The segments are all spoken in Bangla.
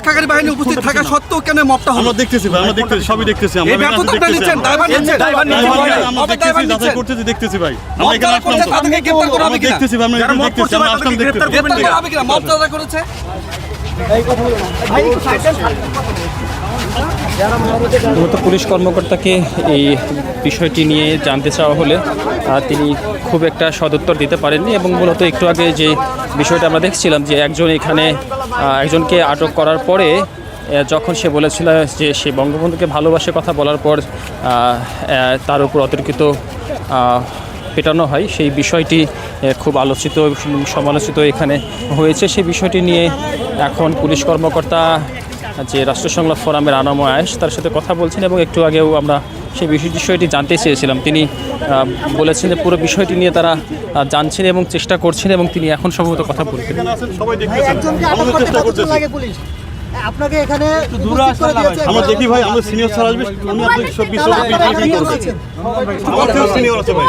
রক্ষাকারী বাহিনী উপস্থিত থাকা সত্ত্বেও কেন মবটা হলো? আমরা দেখতেছি ভাই, আমরা দেখতেছি, সবই দেখতেছি আমরা। এই ব্যর্থতা আপনারা নিচ্ছেন, দায়ভার নিচ্ছেন। আমরা দেখতেছি, যাচাই করতেছি, দেখতেছি ভাই। আমরা এখানে আসলাম তো। তাদেরকে গ্রেফতার করা হবে কিনা? দেখতেছি ভাই, আমরা এখানে দেখতেছি, আমরা আসলাম দেখতে। গ্রেফতার করা হবে কিনা? মব যারা করেছে মূলত পুলিশ কর্মকর্তাকে এই বিষয়টি নিয়ে জানতে চাওয়া হলে তিনি খুব একটা সদুত্তর দিতে পারেননি এবং মূলত একটু আগে যে বিষয়টা আমরা দেখছিলাম যে একজনকে আটক করার পরে যখন সে বলেছিল যে সে বঙ্গবন্ধুকে ভালোবাসে কথা বলার পর তার উপর অতর্কিত পেটানো হয়, সেই বিষয়টি খুব আলোচিত সমালোচিত এখানে হয়েছে। সেই বিষয়টি নিয়ে এখন পুলিশ কর্মকর্তা যে রাষ্ট্র সংলাপ ফোরামের আনাম আয়েশ তার সাথে কথা বলছেন এবং একটু আগেও আমরা সেই বিষয়টি জানতে চেয়েছিলাম। তিনি বলেছেন যে পুরো বিষয়টি নিয়ে তারা জানছেন এবং চেষ্টা করছেন এবং তিনি এখন সম্ভবত কথা বলছেন। আপনাকে এখানে আমরা দেখি ভাই, আমরা সিনিয়র স্যার আসবে, উনি আপনাদের সব বিষয় করছেন। আমার সিনিয়র আছে ভাই।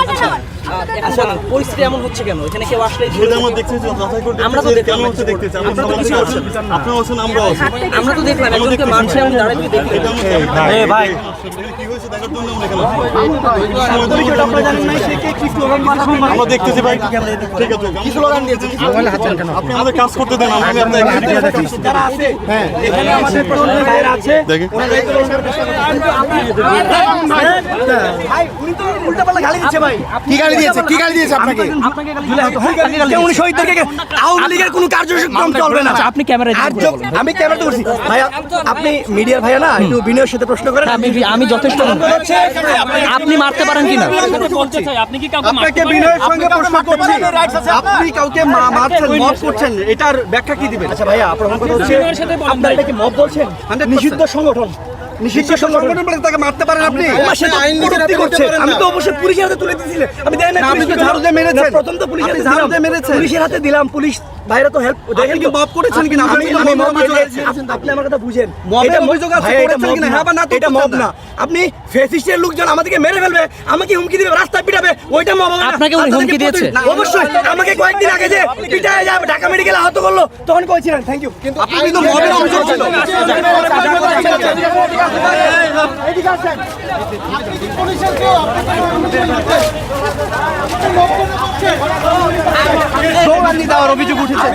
আচ্ছা, পরিস্থিতি এমন হচ্ছে কেন? এখানে কেউ আসলেই আমরা দেখতেছি, যাচাই করতে আমরা তো কেন হচ্ছে দেখতেছি। আপনারা আছেন, আমরা আছি। আমরা তো দেখলাম একজনকে মারছে, আমি দাঁড়াতে দেখলাম। ভাই কি হয়েছে দেখার জন্য আমরা দেখতেছি ভাই। ঠিক আছে, কি স্লোগান দিয়েছে? আপনি আমাদের কাজ করতে দেন, আমরা যারা আছে এখানে আমাদের প্রশাসনের বাইরে আছে। দেখেন ভাই উনি তো উল্টাপাল্টা গালি দিচ্ছে ভাই। কি গালি দিয়েছে? কি গালি দিয়েছে আপনাকে? উনি শহীদদেরকে আওয়ামী লীগের কোনো কার্যক্রম চলবে না। আপনি ক্যামেরায় আমি ক্যামেরাতে বলছি ভাই, আপনি মিডিয়ার ভাইয়া না, একটু বিনয়ের সাথে প্রশ্ন করেন। আমি যথেষ্ট। আপনি মারতে পারেন কিনা? আপনি কি কাউকে আপনাকে বিনয়ের সঙ্গে প্রশ্ন করছি, আপনি কাউকে মারছেন, মব করছেন, এটার ব্যাখ্যা কি দিবেন? আচ্ছা ভাইয়া, প্রথম কথা হচ্ছে আপনারা এটাকে মব বলছেন? 100% নিষিদ্ধ সংগঠন, নিষিদ্ধ সংগঠন বলে তাকে মারতে পারেন আপনি? আইন করছে। আমি তো অবশ্যই পুলিশের হাতে তুলে দিয়েছিলাম। আমি দেন না, আপনি তো ঝাড়ু দিয়ে মেরেছেন। প্রথম তো পুলিশের হাতে ঝাড়ু দিয়ে মেরেছেন। পুলিশের হাতে দিলাম, পুলিশ ভাইরা তো হেল্প দেখেন কি মব করেছেন কিনা? আমি মব করেছি। আপনি আমার কথা বুঝেন, এটা অভিযোগ আছে, করেছেন কিনা? হ্যাঁ বা না? এটা মব না। আপনি ফেসিস্টের লোকজন আমাদেরকে মেরে ফেলবে, আমাকে হুমকি দিবে, রাস্তায় পিটাবে, ওইটা মব না। আপনাকে উনি হুমকি দিয়েছে? অবশ্যই। আমাকে কয়েকদিন আগে যে পিটায় যাবে, ঢাকা মেডিকেলে আহত করলো, তখন কইছিলেন থ্যাংক ইউ। কিন্তু আপনি কিন্তু মবের অভিযোগ ছিল। এদিকে আসেন। অভিযোগ উঠেছে।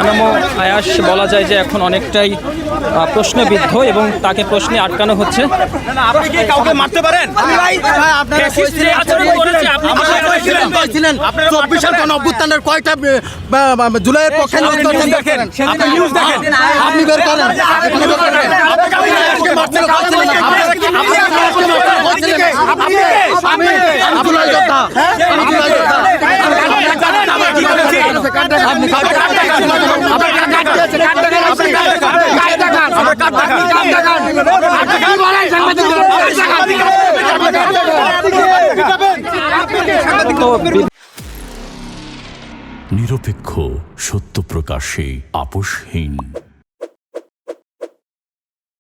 আনাম আয়াস বলা যায় যে এখন অনেকটাই প্রশ্নবিদ্ধ এবং তাকে প্রশ্নে আটকানো হচ্ছে। আপনি কি কাউকে মারতে পারেন? আমি ভাই আপনারা কইছিলেন 24 সাল কোন অভ্যুত্থানের কয়টা জুলাইয়ের পক্ষে দেখেন, আপনি নিউজ দেখেন, আপনি বের করেন। আপনি মারতে কইছিলেন, আপনি আব্দুল্লাহ যোদ্ধা, আব্দুল্লাহ যোদ্ধা, নিরপেক্ষ, সত্য প্রকাশে আপোষহীন।